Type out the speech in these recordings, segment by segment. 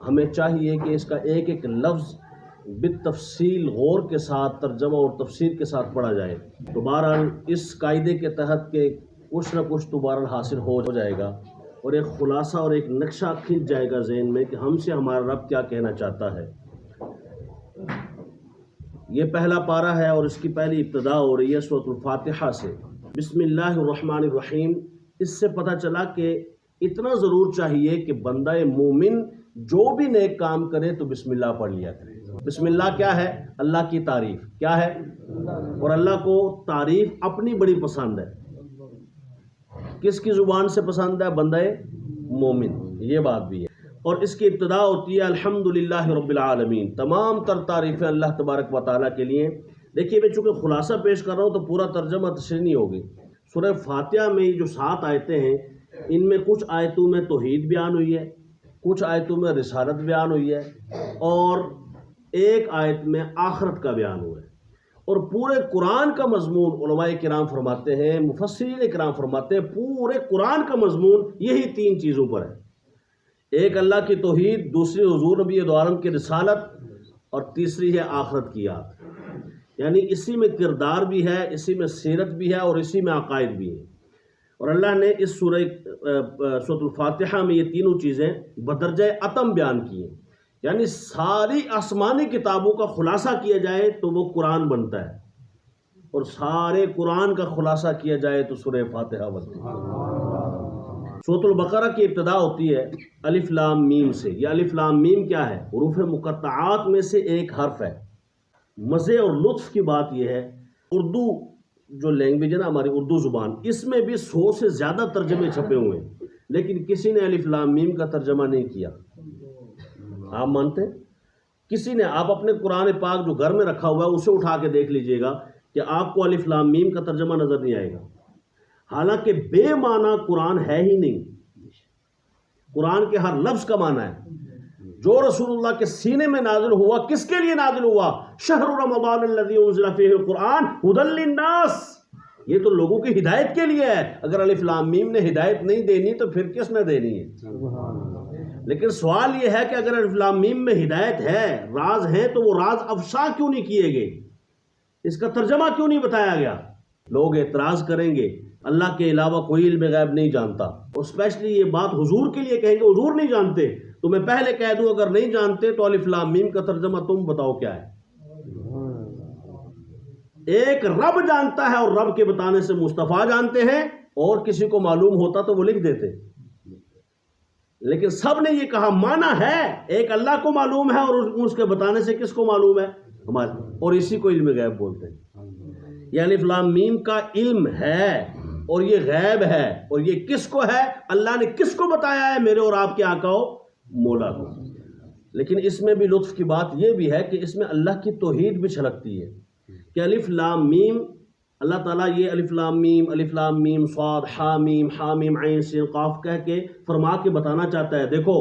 ہمیں چاہیے کہ اس کا ایک ایک لفظ بالتفصیل غور کے ساتھ ترجمہ اور تفسیر کے ساتھ پڑھا جائے. تو بہرحال اس قاعدے کے تحت کہ کچھ نہ کچھ تو بہرحال حاصل ہو جائے گا اور ایک خلاصہ اور ایک نقشہ کھنچ جائے گا ذہن میں کہ ہم سے ہمارا رب کیا کہنا چاہتا ہے. یہ پہلا پارہ ہے اور اس کی پہلی ابتدا ہو رہی ہے سورۃ الفاتحہ سے. بسم اللہ الرحمن الرحیم. اس سے پتہ چلا کہ اتنا ضرور چاہیے کہ بندہ مومن جو بھی نیک کام کرے تو بسم اللہ پڑھ لیا کرے. بسم اللہ کیا ہے؟ اللہ کی تعریف. کیا ہے؟ اور اللہ کو تعریف اپنی بڑی پسند ہے. کس کی زبان سے پسند ہے؟ بندہ مومن. یہ بات بھی ہے. اور اس کی ابتدا ہوتی ہے الحمدللہ رب العالمین. تمام تر تعریفیں اللہ تبارک و تعالیٰ کے لیے. دیکھیے میں چونکہ خلاصہ پیش کر رہا ہوں تو پورا ترجمہ تشریح نہیں ہوگی. سورہ فاتحہ میں جو 7 آیتیں ہیں ان میں کچھ آیتوں میں توحید بیان ہوئی ہے، کچھ آیتوں میں رسالت بیان ہوئی ہے اور ایک آیت میں آخرت کا بیان ہوا ہے. اور پورے قرآن کا مضمون علماء کرام فرماتے ہیں، مفسرین کرام فرماتے ہیں، پورے قرآن کا مضمون یہی 3 چیزوں پر ہے. ایک اللہ کی توحید، دوسری حضور نبی دو عالم کی رسالت اور تیسری ہے آخرت کی یاد. یعنی اسی میں کردار بھی ہے، اسی میں سیرت بھی ہے اور اسی میں عقائد بھی ہے. اور اللہ نے اس سورۃ الفاتحہ میں یہ تینوں چیزیں بدرجہ اتم بیان کی ہیں. یعنی ساری آسمانی کتابوں کا خلاصہ کیا جائے تو وہ قرآن بنتا ہے اور سارے قرآن کا خلاصہ کیا جائے تو سورہ فاتحہ بنتی ہے. سورۃ البقرہ کی ابتدا ہوتی ہے الف لام میم سے. یہ الف لام میم کیا ہے؟ حروف مقطعات میں سے ایک حرف ہے. مزے اور لطف کی بات یہ ہے اردو جو لینگویج ہے نا ہماری اردو زبان، اس میں بھی 100 سے زیادہ ترجمے چھپے ہوئے ہیں لیکن کسی نے الف لام میم کا ترجمہ نہیں کیا. آپ مانتے ہیں؟ کسی نے؟ آپ اپنے قرآن پاک جو گھر میں رکھا ہوا ہے اسے اٹھا کے دیکھ لیجئے گا کہ آپ کو الف لام میم کا ترجمہ نظر نہیں آئے گا. حالانکہ بے معنی قرآن ہے ہی نہیں. قرآن کے ہر لفظ کا معنی ہے. جو رسول اللہ کے سینے میں نازل ہوا کس کے لیے نازل ہوا؟ شہر رمضان الذی انزل فیہ القرآن ھدی للناس. یہ تو لوگوں کی ہدایت کے لیے ہے. اگر الف لام میم نے ہدایت نہیں دینی تو پھر کس نے دینی ہے؟ لیکن سوال یہ ہے کہ اگر الف لام میم میں ہدایت ہے، راز ہیں، تو وہ راز افشا کیوں نہیں کیے گئے؟ اس کا ترجمہ کیوں نہیں بتایا گیا؟ لوگ اعتراض کریں گے اللہ کے علاوہ کوئی علم غیب نہیں جانتا. اور اسپیشلی یہ بات حضور کے لیے کہیں گے حضور نہیں جانتے تو میں پہلے کہہ دوں اگر نہیں جانتے تو الف لام میم کا ترجمہ تم بتاؤ کیا ہے. ایک رب جانتا ہے اور رب کے بتانے سے مصطفیٰ جانتے ہیں، اور کسی کو معلوم ہوتا تو وہ لکھ دیتے. لیکن سب نے یہ کہا مانا ہے ایک اللہ کو معلوم ہے اور اس کے بتانے سے کس کو معلوم ہے؟ ہمارے. اور اسی کو علم غیب بولتے ہیں. یہ الف لام میم کا علم ہے اور یہ غیب ہے. اور یہ کس کو ہے؟ اللہ نے کس کو بتایا ہے؟ میرے اور آپ کے آقا و مولا کو. لیکن اس میں بھی لطف کی بات یہ بھی ہے کہ اس میں اللہ کی توحید بھی چھلکتی ہے کہ الف لام میم، اللہ تعالیٰ یہ الف لام میم صاد حامیم عین سین قاف کہہ کے فرما کے بتانا چاہتا ہے دیکھو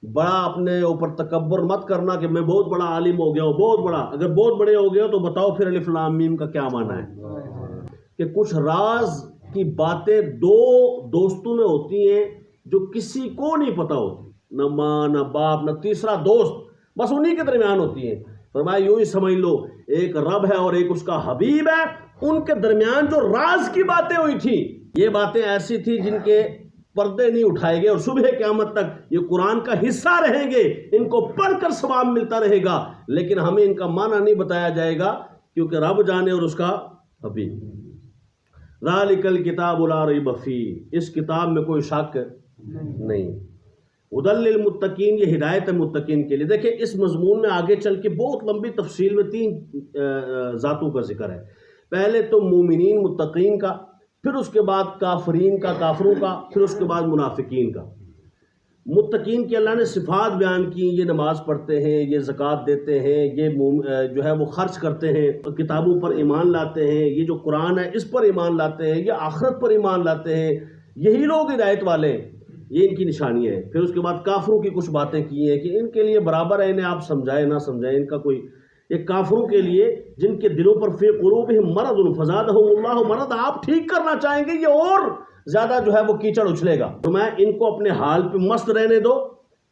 بڑا اپنے اوپر تکبر مت کرنا کہ میں بہت بڑا عالم ہو گیا ہوں. بہت بڑا اگر بہت بڑے ہو گئے ہو تو بتاؤ پھر الف لام میم کا کیا معنی ہے. کہ کچھ راز کی باتیں 2 دوستوں میں ہوتی ہیں جو کسی کو نہیں پتا ہوتی، نہ ماں نہ باپ نہ تیسرا دوست، بس انہی کے درمیان ہوتی ہیں. فرمایا یوں ہی سمجھ لو ایک رب ہے اور ایک اس کا حبیب ہے. ان کے درمیان جو راز کی باتیں ہوئی تھی یہ باتیں ایسی تھی جن کے پردے نہیں اٹھائے گئے اور صبح قیامت تک یہ قرآن کا حصہ رہیں گے. ان کو پڑھ کر ثواب ملتا رہے گا لیکن ہمیں ان کا معنی نہیں بتایا جائے گا کیونکہ رب جانے اور اس کا حبیب. ذالک الکتاب لا ریب فیہ. اس کتاب میں کوئی شک نہیں. ھدی للمتقین، یہ ہدایت ہے متقین کے لیے. دیکھیں اس مضمون میں آگے چل کے بہت لمبی تفصیل میں 3 ذاتوں کا ذکر ہے. پہلے تو مومنین متقین کا، پھر اس کے بعد کافرین کا کافروں کا، پھر اس کے بعد منافقین کا. متقین کی اللہ نے صفات بیان کی، یہ نماز پڑھتے ہیں، یہ زکوٰۃ دیتے ہیں، یہ جو ہے وہ خرچ کرتے ہیں، کتابوں پر ایمان لاتے ہیں، یہ جو قرآن ہے اس پر ایمان لاتے ہیں، یہ آخرت پر ایمان لاتے ہیں. یہی لوگ ہدایت والے ہیں، یہ ان کی نشانی ہے. پھر اس کے بعد کافروں کی کچھ باتیں کی ہیں کہ ان کے لیے برابر ہے، انہیں آپ سمجھائیں نہ سمجھائیں، ان کا کوئی ایک کافروں کے لیے جن کے دلوں پر فی قلوبہم مرض فزادہم اللہ مرض، آپ ٹھیک کرنا چاہیں گے یہ اور زیادہ جو ہے وہ کیچڑ اچھلے گا. تو میں ان کو اپنے حال پہ مست رہنے دو،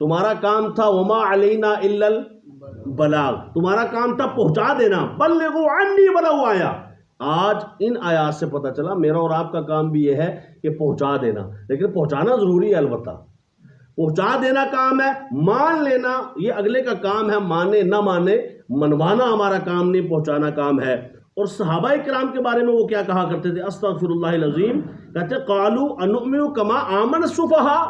تمہارا کام تھا وما علینا الا البلاغ، تمہارا کام تھا پہنچا دینا، بلغوا عنی ولو آیا۔ آج ان آیات سے پتہ چلا میرا اور آپ کا کام بھی یہ ہے کہ پہنچا دینا، لیکن پہنچانا ضروری ہے، البتہ پہنچا دینا کام ہے، مان لینا یہ اگلے کا کام ہے، مانے نہ مانے، منوانا ہمارا کام نہیں، پہنچانا کام ہے۔ اور صحابہ کرام کے بارے میں وہ کیا کہا کرتے تھے؟ استغفر اللہ العظیم، کہتے قالوا انؤمن کما آمن السفہاء۔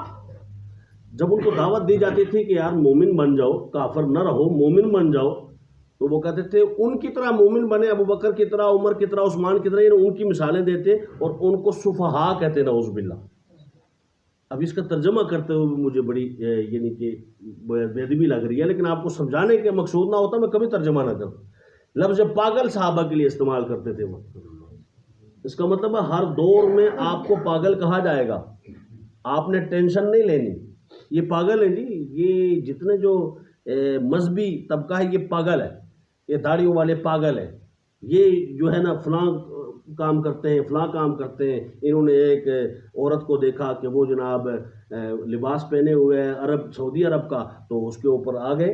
جب ان کو دعوت دی جاتی تھی کہ یار مومن بن جاؤ، کافر نہ رہو، مومن بن جاؤ، تو وہ کہتے تھے ان کی طرح مومن بنے، ابو بکر کی طرح، عمر کی طرح، عثمان کی طرح، ان کی مثالیں دیتے، اور ان کو سفہاء کہتے، نعوذ باللہ۔ اب اس کا ترجمہ کرتے ہوئے مجھے بڑی یعنی کہ بے ادبی لگ رہی ہے، لیکن آپ کو سمجھانے کے مقصود نہ ہوتا میں کبھی ترجمہ نہ کرتا۔ لفظ پاگل صحابہ کے لیے استعمال کرتے تھے وہ، اس کا مطلب ہے ہر دور میں آپ کو پاگل کہا جائے گا، آپ نے ٹینشن نہیں لینی، یہ پاگل ہے جی، یہ جتنے جو مذہبی طبقہ ہے یہ پاگل ہے، یہ داڑھیوں والے پاگل ہیں، یہ جو ہے نا فلاں کام کرتے ہیں، فلاں کام کرتے ہیں۔ انہوں نے ایک عورت کو دیکھا کہ وہ جناب لباس پہنے ہوئے ہے عرب، سعودی عرب کا، تو اس کے اوپر آ گئے۔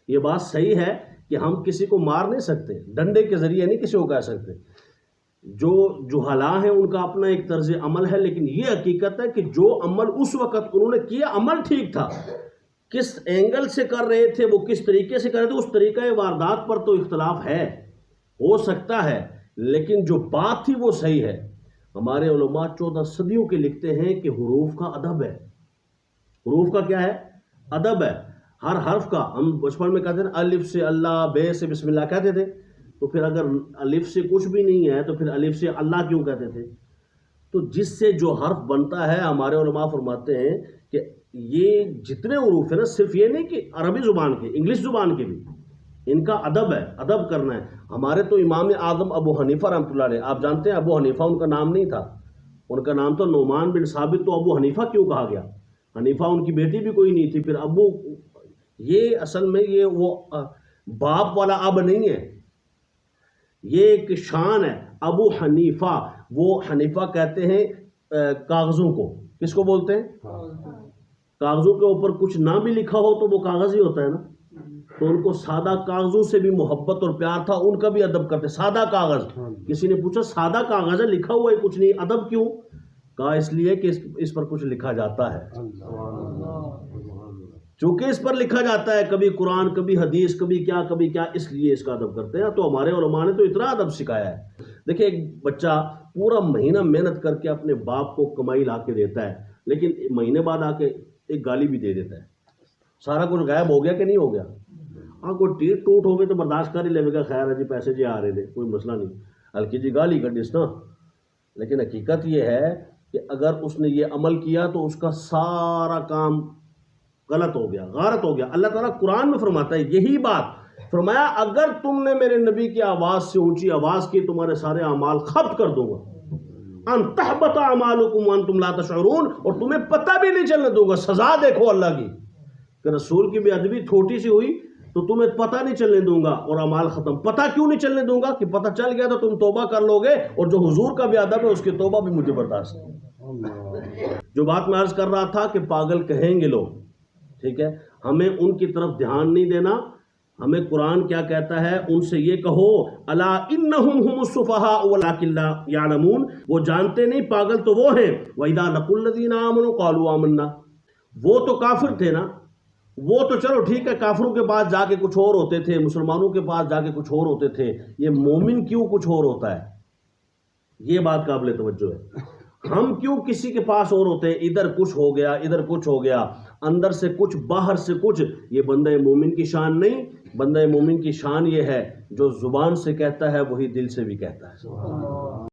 یہ بات صحیح ہے کہ ہم کسی کو مار نہیں سکتے، ڈنڈے کے ذریعے نہیں کسی کو کہہ سکتے، جو جہلا ہیں ان کا اپنا ایک طرز عمل ہے، لیکن یہ حقیقت ہے کہ جو عمل اس وقت انہوں نے کیا عمل ٹھیک تھا، کس اینگل سے کر رہے تھے، وہ کس طریقے سے کر رہے تھے، اس طریقہ واردات پر تو اختلاف ہے، ہو سکتا ہے، لیکن جو بات تھی وہ صحیح ہے۔ ہمارے علماء 14 صدیوں کے لکھتے ہیں کہ حروف کا ادب ہے، حروف کا کیا ہے؟ ادب ہے۔ ہر حرف کا، ہم بچپن میں کہتے ہیں الف سے اللہ، بے سے بسم اللہ کہتے تھے، تو پھر اگر الف سے کچھ بھی نہیں ہے تو پھر الف سے اللہ کیوں کہتے تھے؟ تو جس سے جو حرف بنتا ہے، ہمارے علماء فرماتے ہیں کہ یہ جتنے حروف ہیں نا، صرف یہ نہیں کہ عربی زبان کے، انگلش زبان کے بھی، ان کا ادب ہے، ادب کرنا ہے۔ ہمارے تو امام اعظم ابو حنیفہ رحمۃ اللہ علیہ، آپ جانتے ہیں ابو حنیفہ ان کا نام نہیں تھا، ان کا نام تو نعمان بن ثابت، تو ابو حنیفہ کیوں کہا گیا؟ حنیفہ ان کی بیٹی بھی کوئی نہیں تھی، پھر ابو، یہ اصل میں یہ وہ باپ والا اب نہیں ہے، یہ ایک شان ہے۔ ابو حنیفہ، وہ حنیفہ کہتے ہیں کاغذوں کو، کس کو بولتے ہیں؟ کاغذوں کے اوپر کچھ نہ بھی لکھا ہو تو وہ کاغذ ہی ہوتا ہے نا، تو ان کو سادہ کاغذوں سے بھی محبت اور پیار تھا، ان کا بھی ادب کرتے۔ سادہ کاغذ، کسی نے پوچھا سادہ کاغذ ہے، لکھا ہوا ہے کچھ نہیں، ادب کیوں؟ کہا اس لیے کہ اس پر کچھ لکھا جاتا ہے، چونکہ اس پر لکھا جاتا ہے، کبھی قرآن، کبھی حدیث، کبھی کیا کبھی کیا، اس لیے اس کا ادب کرتے ہیں۔ تو ہمارے علماء نے تو اتنا ادب سکھایا ہے۔ دیکھیں ایک بچہ پورا مہینہ محنت کر کے اپنے باپ کو کمائی لا کے دیتا ہے، لیکن مہینے بعد آ کے ایک گالی بھی دے دیتا ہے، سارا کچھ غائب ہو گیا کہ نہیں ہو گیا؟ ہاں کوئی ٹیٹ ٹوٹ ہو گئی تو برداشت کر ہی لے گا، خیر ہے جی پیسے جی آ رہے تھے، کوئی مسئلہ نہیں، ہلکی جی گالی کر ڈس نا۔ لیکن حقیقت یہ ہے کہ اگر اس نے یہ عمل کیا تو اس کا سارا کام غلط ہو گیا، غارت ہو گیا۔ اللہ تعالیٰ قرآن میں فرماتا ہے یہی بات، فرمایا اگر تم نے میرے نبی کی آواز سے اونچی آواز کی تمہارے سارے اعمال ختم کر دوں گا، ان تحبط اعمالکم وانتم لا تشعرون، اور تمہیں پتہ بھی نہیں چلنے دوں گا۔ سزا دیکھو اللہ کی کہ رسول کی بے ادبی چھوٹی سی ہوئی تو تمہیں پتہ نہیں چلنے دوں گا اور اعمال ختم۔ پتہ کیوں نہیں چلنے دوں گا؟ کہ پتہ چل گیا تو تم توبہ کر لو گے، اور جو حضور کا بے ادب ہے اس کی توبہ بھی مجھے برداشت ہے۔ جو بات میں عرض کر رہا تھا کہ پاگل کہیں گے لوگ، ٹھیک ہے، ہمیں ان کی طرف دھیان نہیں دینا، ہمیں قرآن کیا کہتا ہے ان سے یہ کہو الا انہم هم السفہاء ولکن لا یعلمون، وہ جانتے نہیں، پاگل تو وہ ہیں۔ وَإِذَا لَقُوا الَّذِينَ آمَنُوا قَالُوا آمَنَّا، وہ تو کافر تھے نا، وہ تو چلو ٹھیک ہے، کافروں کے پاس جا کے کچھ اور ہوتے تھے، مسلمانوں کے پاس جا کے کچھ اور ہوتے تھے، یہ مومن کیوں کچھ اور ہوتا ہے؟ یہ بات قابل توجہ ہے۔ ہم کیوں کسی کے پاس اور ہوتے ہیں، ادھر کچھ ہو گیا، ادھر کچھ ہو گیا، اندر سے کچھ باہر سے کچھ، یہ بندہ مومن کی شان نہیں۔ بندہ مومن کی شان یہ ہے جو زبان سے کہتا ہے وہی دل سے بھی کہتا ہے۔